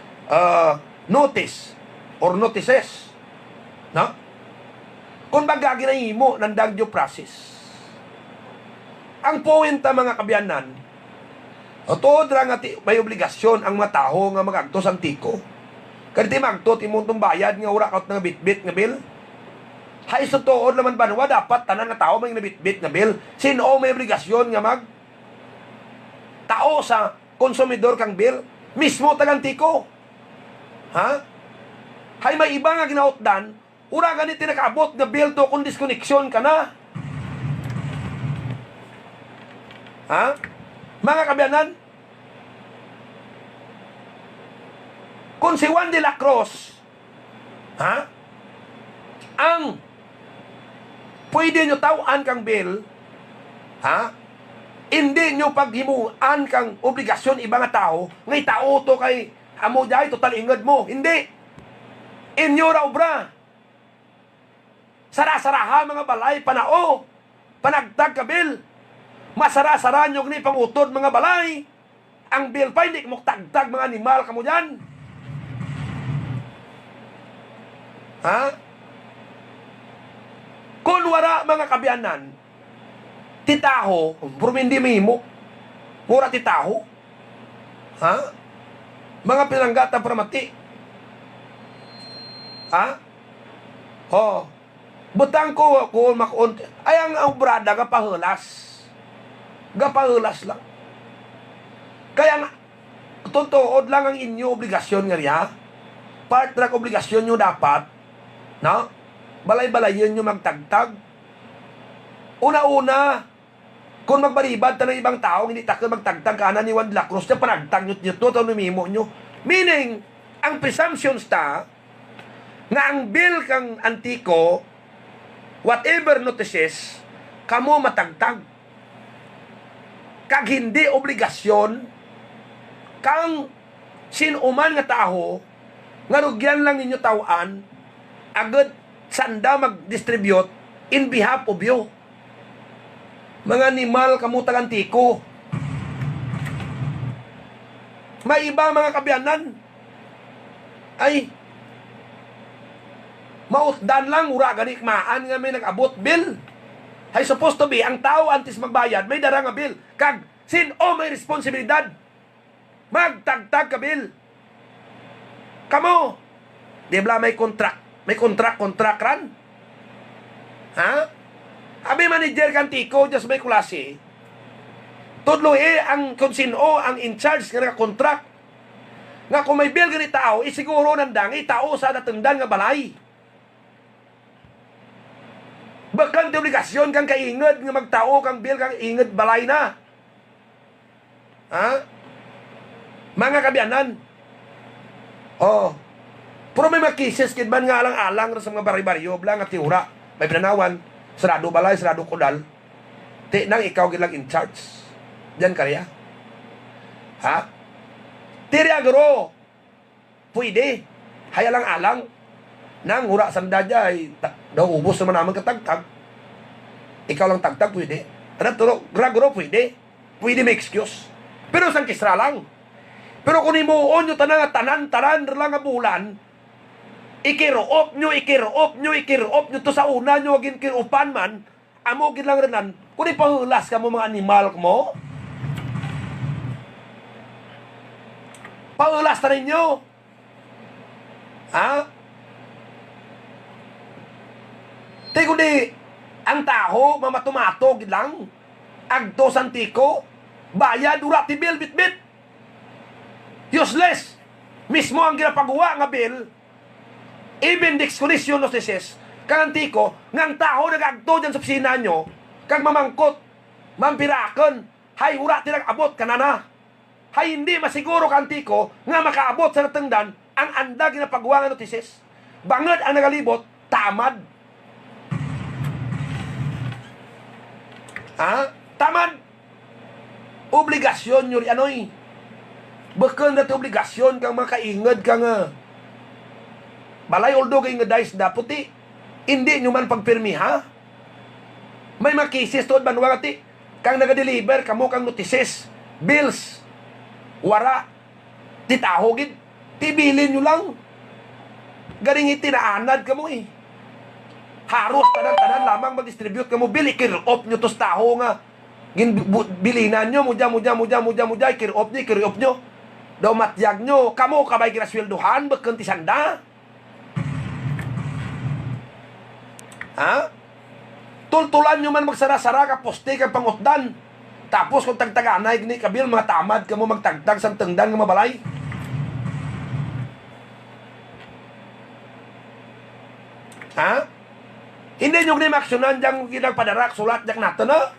notice or notices. No? Kung baga ginahimo ng due process. Ang pointa mga kabyanan, o tuod ra nga may obligasyon ang mga tao nga magagtos ang tiko. Kasi magto timuntong bayad nga ura kaut nga bitbit nga bill. Hay sa tuod naman banwa dapat tanan nga tao may nabitbit nga bill. Sino may obligasyon nga tao sa konsumidor kang bill mismo tagang tiko. Ha? Hay may iba nga ginautdan, ura ganit tinakaabot nga bill to kung disconnection ka na. Ha? Mga kabyanan, kung si Juan de la Cruz, ha? Ang pwede nyo tawaan kang bill, ha? Hindi nyo paghimuan kang obligasyon ibang tao, ngay tao to kay amo dahil total ingad mo. Hindi. Inyo ra obra. Sara-saraha mga balay, panao, panagtag ka bill. Masara-sara nyo ni pangutod mga balay. Ang bill pa, hindi mo tagtag mga animal kamo dyan. Ha? Kung wala mga kabyanan, titaho, pero hindi mimo, mura titaho. Ha? Mga pinanggata para mati. Ha? Oh. Butang ko makuunti. Ay, ang brada kapahulas. Gapahulas lang. Kaya nga, tutuod lang ang inyo obligasyon nga riya. Part ng obligasyon nyo dapat, no? Balay-balayin nyo magtagtag. Una-una, kung magbaribad ta ng ibang tao, hindi takil magtagtag ka na ni Juan de la Cruz, na panagtag nyo to, ito numimo nyo. Meaning, ang presumptions ta, nga ang bill kang antiko, whatever notices, kamo matagtag. Kag hindi obligasyon kang sinuman nga tao nga rugyan lang ninyo tawaan agad sanda mag-distribute in behalf of you. Mga animal kamutang antiko. May iba mga kabyanan ay mautdan lang ura ganik maan nga may nag-abot bill. Hay supposed to be, ang tao antes magbayad, may dara nga bill. Kag, may responsibilidad. Magtagtag ka bill. Kamo, di ba may contract? May contract ran? Ha? Abi manager kan tiko, just may klase. Tudlo ang kung sino ang in charge nga contract. Nga kung may bill ganit tao, isiguro nandang, tao sa natungdan nga balay. Bakang obligasyon kang kaingad nga magtao kang bil kang ingad balay na. Ha? Mga kabyanan. Oh. Pero may makisis kid man nga alang-alang sa mga bari-baryo blang at tiura. May pinanawan, sarado balay, sarado kudal. Ti nang ikaw gilang in charge. Diyan kariya. Ha? Tiri agro. Pwede. Hayalang-alang. Nang hura sanda ay daw ubos naman naman katagtag. Ikaw lang tagtag, pwede. Gragro, pwede. Pwede may excuse. Pero sang kisra lang. Pero kung imuon nyo tanan lang nga bulan, ikiroop nyo to sa una nyo agin kirupan man, amo gin lang renan, kung ipahulas ka mo mga animal mo, pahulas na rin nyo. Ha? Tay kundi ang tao mamatumato gid lang agto santiko bayad ura ti bill bitbit useless mismo ang ginapagawa nga bill even disconnection notices kang antiko nga ang tao nagagto diyan sa opisina nyo kag mamangkot mampiraken hay ura ti nag-abot kanana hay hindi masiguro kang antiko nga makaabot sa natengdan ang anda ginapagawa nga notices bangod ang nagalibot tamad. Ha? Tamad. Obligasyon nyo rin anoy. Bakit na obligasyon kang makaingad kang balay although kay nga dais daputi. Hindi nyo man pagpirmiha. May mga cases to banwa ti. Kang naga-deliver kamo kang notices, bills, wara, titahogid, tibilin nyo lang. Galing itinaanad kamo Haros tanan-tanan lamang mag-distribute kamo bili kirop nyo tos taho nga. Bilinan nyo, muja, kirop nyo. Daw matyag nyo, kamo kabay ginasweldohan, bakit tisanda? Ha? Tultulan nyo man magsara-sara ka poste kang pangutdan. Tapos kung tagtaganay ni kabil mga tamad kamo magtagtag sa tengdan nga mabalay. Ha? Hindi nyo ni maksyonan diyang ginagpadarak sulat diyang nato na.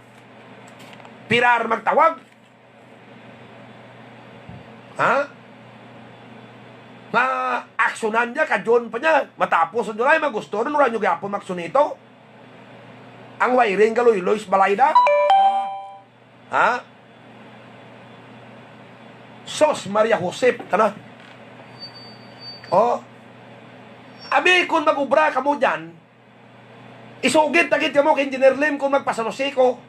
Pirar magtawag. Ha? Nga aksyonan niya, kadyon pa niya. Matapos ang July, magusto rin nyo gapon maksyon ito. Ang wiring kaloy-loy sa balay na. Ha? Sos Maria Josep, tana. Abi, kung mag-ubra ka mo dyan, isugit tagit ka mo kay Engineer Lim kung magpasalusi ko.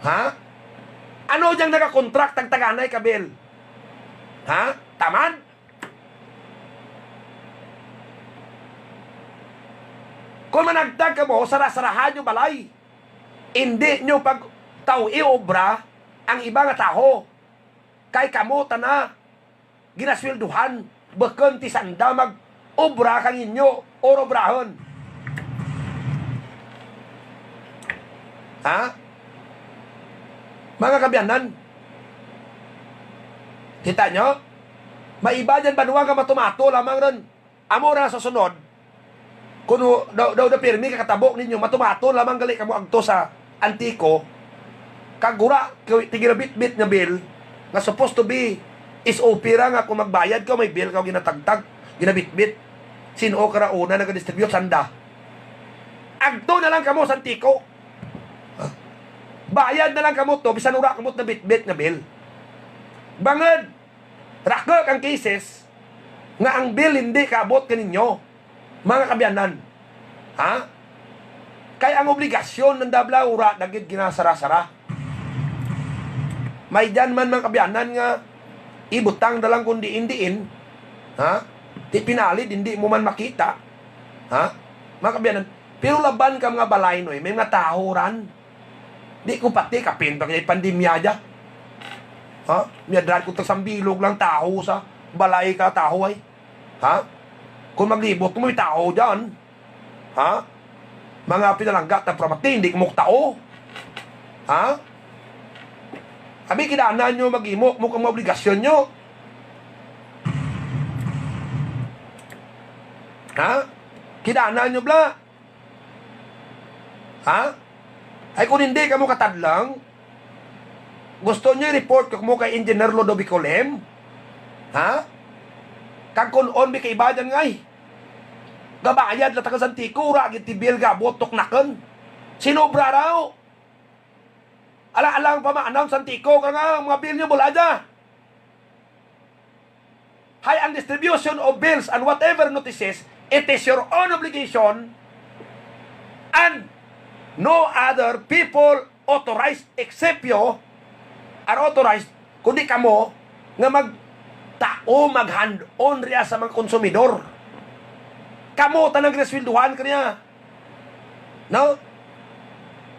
Ha? Ano diyang nakakontract ang taganay kabil? Ha? Tamad? Kung managtag ka mo, sarasarahan nyo balay. Hindi nyo pag tao-i-obra ang iba nga taho. Kay kamo na ginaswelduhan, bakit tisanda mag-obra kang inyo o obrahon. Ha? Mga kabiyanan, kita nyo? Maiba dyan banwa nga matumato lamang ron. Amo na sa sunod, kung daw na pirmi kakatabok ninyo, matumato lamang gali kamo agto sa antiko, kagura, tigila bit-bit nga bill, nga supposed to be, is opera nga kung magbayad ka, may bill ka ginatagtag, ginabit-bit, sino ka na una nag-distribute sanda. Agto na lang kamo sa antiko. Bayad na lang kamot to, bisan ura kamot na bit-bit na bill. Bangad, rakak ang cases, nga ang bill hindi kaabot kaninyo, mga kabiyanan. Ha? Kaya ang obligasyon ng dabla ura, nagid ginasara-sara. May dyan man mga kabiyanan nga, ibutang na lang kundi indiin, ha? Di pinalit, hindi mo man makita. Ha? Mga kabiyanan, pero laban ka mga balay no, may mga tahuran. Di ko pati kapin pag pandemya dya. Ha? Miyadran ko sambilog lang taho sa balay ka taho ay. Ha? Kung maglibot mo may taho dyan. Ha? Mga pinalanggat na pramati, hindi mo tao. Ha? Abi kinaanan nyo mag-imok mo kang obligasyon nyo. Ha? Kinaanan nyo bla. Ha? Ay kung hindi ka mo katadlang, gusto nyo i-report ka mo kay Engineer Lodovico Lem? Ha? Kag kung on mi kay badan ngay. Gabayad la taga Santikura, gitibil ga, botok naken. Sinobra raw. Ala-alang pa ma-announce Santiko ka nga, mga bill nyo bulada. Hay, ang distribution of bills and whatever notices, it is your own obligation and no other people authorized except you are authorized kundi kamo nga mag-hand-on riya sa mga konsumidor. Kamo tanang ginaswelduhan kaniya. No?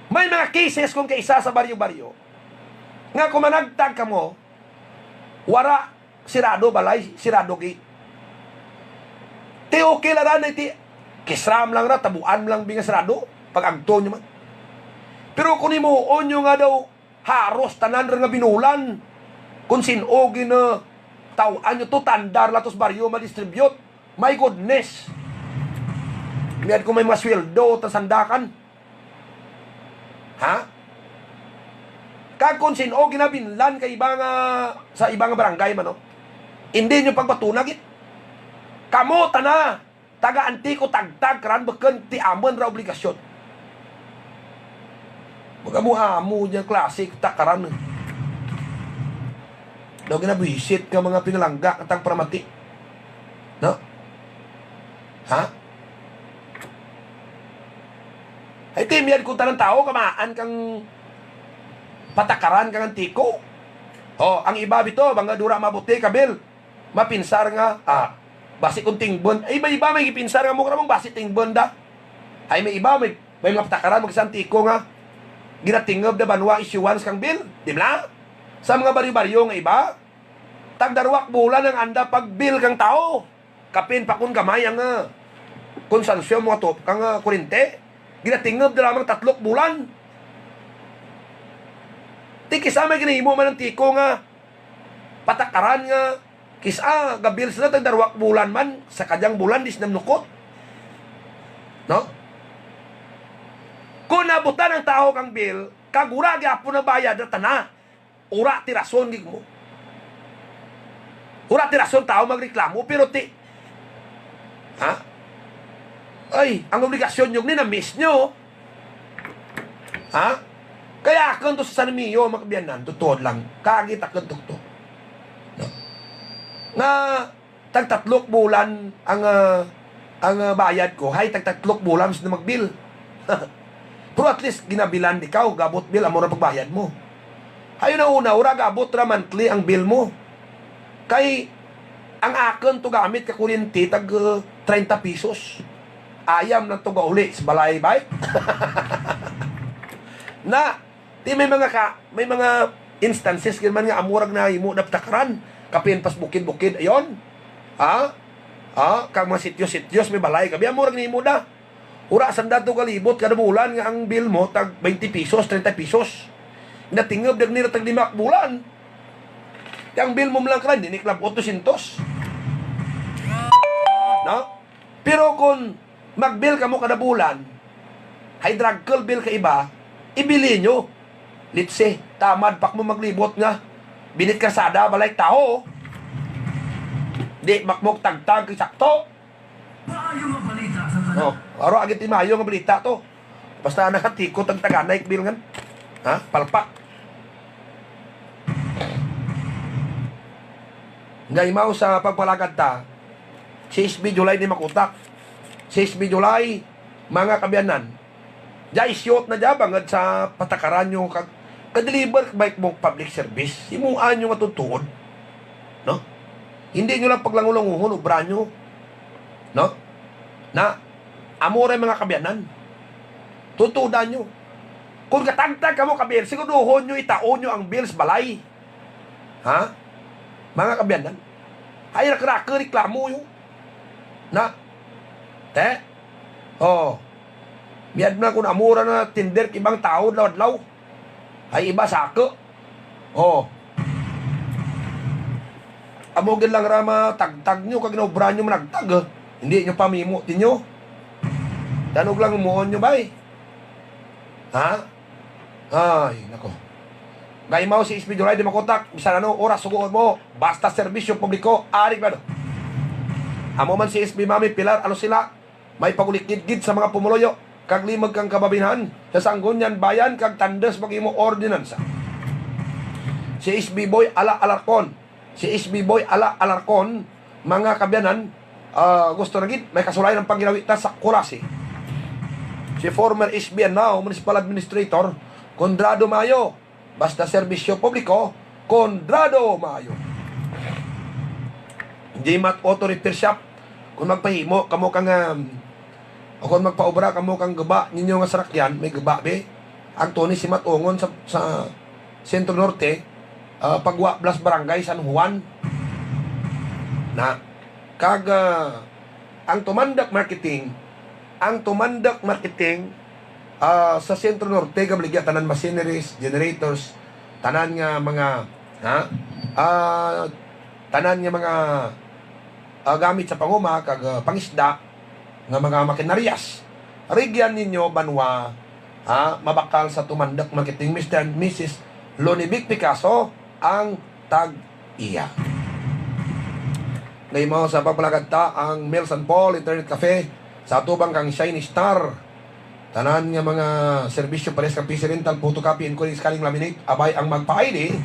May mga cases kung kaisa sa baryo-baryo nga kung managtag kamo wara sirado balay, sirado gate. Ti okay la ran iti kisram lang ra, tabuan lang binga sirado pag agto nyo man. Pero kung imuon nyo nga daw haros tanan rin nga binulan kung sinogin na tawaan nyo to tandar latos baryo ma-distribute. My goodness, ngayad kung may mga sweldo tasandakan. Ha? Kag kung sinogin na binlan kay ibang sa ibang barangay man, no? Hindi nyo pagpatunag kamo tana taga-antiko tagtag karan baken ti amon ra obligasyon. Magamu-amu dyan, classic, takaran. Daw ginabisit ka mga pinalangga at ang pramati. No? Ha? Ay, timiyad kung tanang tao, kamaan kang patakaran kang antiko. Oh, ang iba bito, mga dura mabuti, kabil. Mapinsar nga, basi kung tingbon. Ay, may iba, may ipinsar nga mo ka namang basi tingbon da. Ay, may iba, may mga patakaran, mag-antiko nga. Ginatingob na banwa issuance kang bil. Di ba? Sa mga baryo-baryo nga iba, tagdarwak bulan ang anda pag bil kang tao. Kapin pa kung kamay ang konsansyon mga top kang kurinte. Ginatingob na lamang 3 bulan. Di kisa may ginahimo man ng tiko nga patakaran nga kisa gabil sila tagdarwak bulan man sa kadyang bulan dis namnukot. No? Kung nabutan ng tao kang bil, kagura gyapon na bayad na tana. Ura tirason gig mo. Ura tirason tao magreklamo pero ha? Ay, ang obligasyon yung ni na miss nyo. Ha? Kaya akon to sa San Mio makabiyanan, totoo lang. Kagit akon to. No? Nga tag 3 bulan ang bayad ko, hay tag 3 bulan na magbil. Pero at least ginabilan ikaw, gabot bill amo ra pagbayad mo. Hayo na una, ura gabot ra monthly ang bill mo. Kay ang akon to gamit ka kuryente tag 30 pesos. Ayam na to gauli sa balay bay. Na di may mga instances man nga amurag na himo na patakaran, kapin pas bukid-bukid ayon. Kag mga sityo-sityos may balay kabi amurag ni himo da. Ura sanda to kalibot kada bulan nga ang bill mo tag 20 pesos, 30 pesos. Natingob dag nila tag 5 bulan. Yang bill mo lang kan dinik lang 800. No? Pero kung mag-bill ka mo kada bulan, hydrocul bill ka iba, ibili nyo. Let's say, tamad pak mo maglibot nga. Binit ka sada, balay tao. Di makmok tagtag sakto. Maayo nga balita sa tanan. No, aro agit timayo nga balita to. Basta nakatikot ang taganay bill nga. Ha? Palpak. Ngaymaw sa pagpalagad ta, 6 July di makutak. 6 July, mga kabyanan. Diya isyot na diya bangad sa patakaran nyo kadeliver bike mo public service. Himuan nyo matutuod. No? Hindi nyo lang paglangulanguhon, ubra nyo. No? Na, amore mga kabyanan. Tutudan nyo. Kung katagtag ka mo kabil, siguruhon nyo, itaon nyo ang bills balay. Ha? Mga kabyanan. Ay, nakraka, reklamo yun. Na, biyad na kung amura na tinder ibang tao law-law. Ay iba sako. Amogin lang rama tagtag nyo kag naubra nyo managtag. Hindi nyo pamimo tinyo. Danog lang umuon nyo bay. Ha? Ay, nako. Gaymaw si Ispi July di makotak. Bisan ano, oras suguon mo. Basta serbisyo publiko. Arik ba do? Amo man si SB Mami Pilar, ano sila? May pagulikid-gid sa mga pumuloyo. Kag limag kang kababinhan. Sa sanggunyan bayan, kag tandas mag-imo ordinansa. Si SB Boy Ala Alarcon. Si SB Boy Ala Alarcon, mga kabyanan, gusto na gid, may kasulayan ng pagginawita sa Kurasi. Si former SB and now Municipal Administrator, Condrado Mayo. Basta serbisyo publiko, Condrado Mayo. Jimat Auto Repair Shop. Kung magpahimo kamo kang o kung magpaobra kamo kang gaba ninyo nga sarakyan, may gaba be. Ang Tony si Matungon sa Sentro Norte, Pagwa Blas Barangay San Juan. Na kag ang tumandak marketing sa Sentro Norte gabligya tanan machineries, generators, tanan nga mga tanan nga mga gamit sa panguma kag pangisda nga mga makinarias. Rigyan ninyo banwa mabakal sa tumandak marketing Mr. and Mrs. Lonibic Picasso ang tag-iya. Ngayon mo sa pagpalagad ta ang Mel San Paul Internet Cafe sa tubang kang Shiny Star tanan nga mga serbisyo pares kang PC rental, photocopy, encoding, scanning, laminate, abay ang magpa-ID.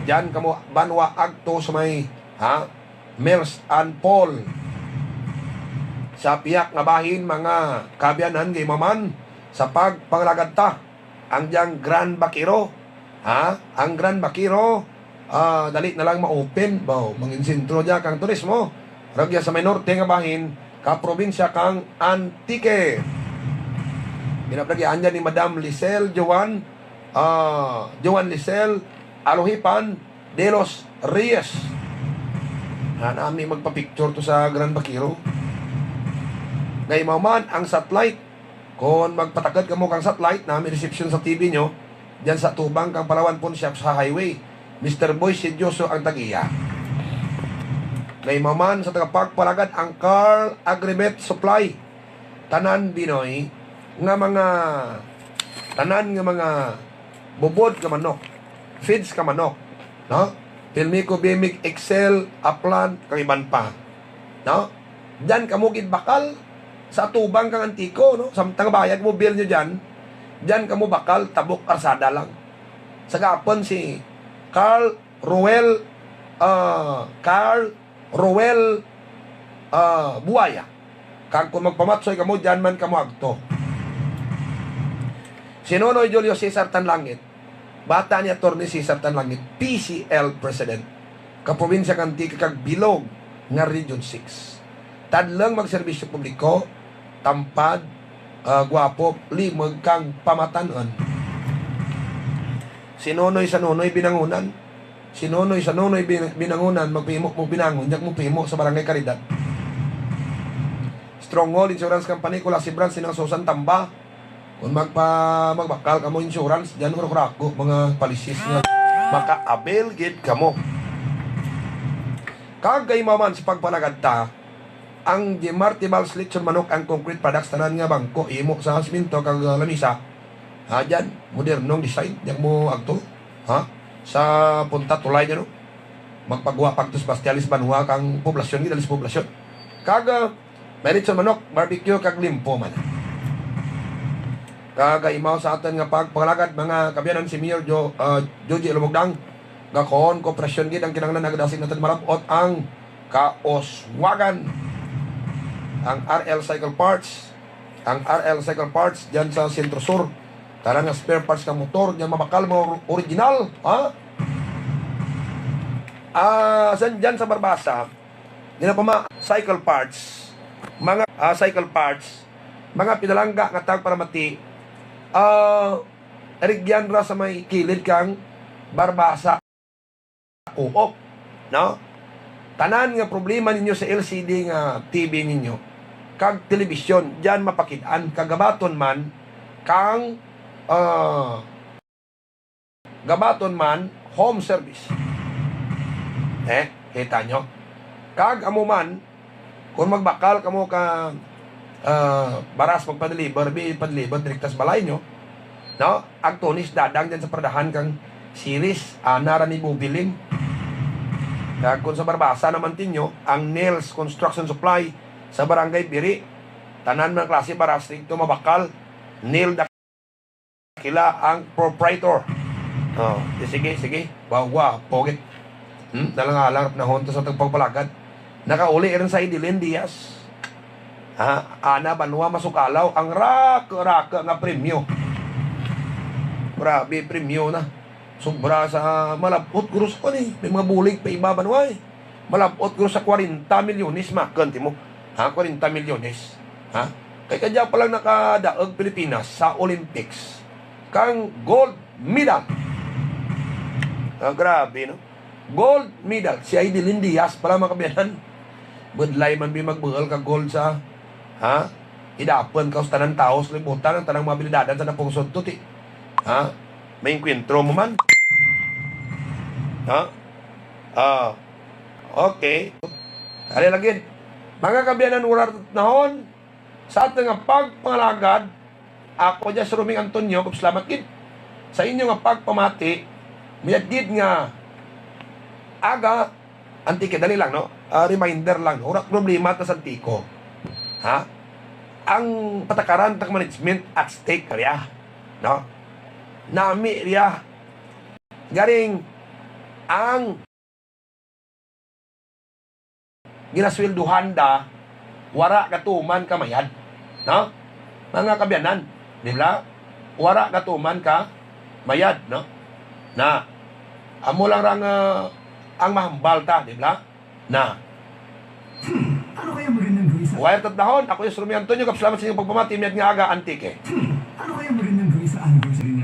Diyan kamo Banwa Agto sa may Mills and Paul. Sa piyak nga bahin mga kabyanan kay maman sa pagpanglagad ta ang diyang Grand Bakiro. Ang Grand Bakiro, dali na lang ma-open ba mangin sentro diya kang turismo. Ragya sa may norte nga bahin ka probinsya kang Antique. Binaplagyan dyan ni Madam Lisel Joan Lisel Aluhipan de los Reyes. Nami magpa-picture to sa Grand Bakiro. Ngay man ang satellite. Kung magpatakad ka mo kang satellite, nami reception sa TV nyo, dyan sa Tubang kang Palawan Pawn Shop sa highway. Mr. Boy Sidyoso ang tagiya. Ngay man sa tagapagpalagad ang Carl Agrimet Supply. Tanan Binoy nga mga bubod ka manok, feeds ka manok, no? Pilmico, Bimig, Excel, Upland, kang iban pa, no? Diyan kamugid bakal sa Tubang kang Antiko, no? Samtang bayad mo bill nyo diyan kamo bakal tabok arsada lang. Sa gapon si Carl Ruel Buaya. Kag kung magpamatsoy kamo diyan man kamo agto. Si Nonoy Julio Cesar Tanlangit, bata ni Atty. Cesar Tanlangit, PCL President, kaprobinsya kang Antique kag Bilog nga Region 6. Tadlang magserbisyo publiko, tampad, gwapo, limag kang pamatanon. Si Nonoy sa Nonoy Binangunan, si Nonoy sa Nonoy Binangunan, magpimo mo binangon, diyak mo pimo sa Barangay Caridad. Stronghold Insurance Company, kula si Brand, sinang Susan Tamba. Kung magbakal ka mo insurance, dyan ko mga palisis nga maka-avail gid ka mo. Kagay maman sa pagpalagad ta, ang Martibals Lechon Manok ang concrete products tanan nga bangko, imo sa siminto kag lamisa. Dyan, modernong design, dyan mo agto. Sa punta tulay dyan, no? Magpagawa pagtos Bastialis Banwa kang poblasyon, gidalis poblasyon. Kag may lechon manok, barbecue kag limpo man. Kagaimaw sa aton nga pagpangalagad mga kabyanan si Mayor Joji Lumugdang gakon kooperasyon gid ang kinahanglan nagadasin natin malapot ang kaoswagan ang RL Cycle Parts diyan sa Sentro Sur, tanan nga spare parts ng motor diyan mabakal mo original diyan sa Barbasa dina pa cycle parts mga pinalangga nga tag para mati erigyan ra sa may kilid kang Barbasa uop, no? Tanan nga problema ninyo sa LCD nga TV ninyo kag telebisyon diyan mapakit-an kagabaton man kang gabaton man home service. Kita nyo? Kag amo man kung magbakal kamo ka baras magpa-deliver, ipa-deliver direktas balay nyo, no? Agtunis dadang dyan sa pardahan kang series, nara ni Bubilin. Kung sa Barbasa naman tinyo, ang Nails Construction Supply sa Barangay Biri, tanan ng klase baras dito mabakal, Nail Dakila ang proprietor. Sige, wawa, pogit. Nalangalarap na honto sa tagpagpalagad. Nakauli rin sa Idilin Diaz. Ana Banwa masukalaw ang raka nga premyo. Grabe premyo na. Sobra sa malapot guro sa ni. May mga bulig pa iba Banwa eh. Malapot guro sa 40 milyones makanti mo. 40 milyones. Kaya kadya pa lang nakadaog Pilipinas sa Olympics. Kang gold medal. Grabe no. Gold medal. Si Idilin Diaz pala makabiyanan. Budlay man bi magbuhal ka gold sa idapon ka sa tanan tao sa libutan ang tanang mabilidadan sa napungsod to ti. May enkwentro mo man. Okay. Ali lagi. Mga kabyanan urar nahon sa ating nga pagpangalagad, ako dyan sa Ruming Antonio, salamat gid sa inyo nga pagpamati, miyadid nga aga Antique, dali lang, no? Reminder lang, urak problema ta sa Antico. ang patakaran ng management at stake kaya, no? Nami riya garing ang ginaswelduhan da wara katuman ka mayad, no? Mga kabyanan, di ba? Wara katuman ka mayad, no? Na amo lang rang ang mahambal ta, di ba? Na Ano kaya magandang gawin sa... wire tatnahon, ako yung Sumi Antonio, kapsalamat sa inyong pagpamati, miyad nga aga, antike. Ano kaya magandang gawin sa anniversary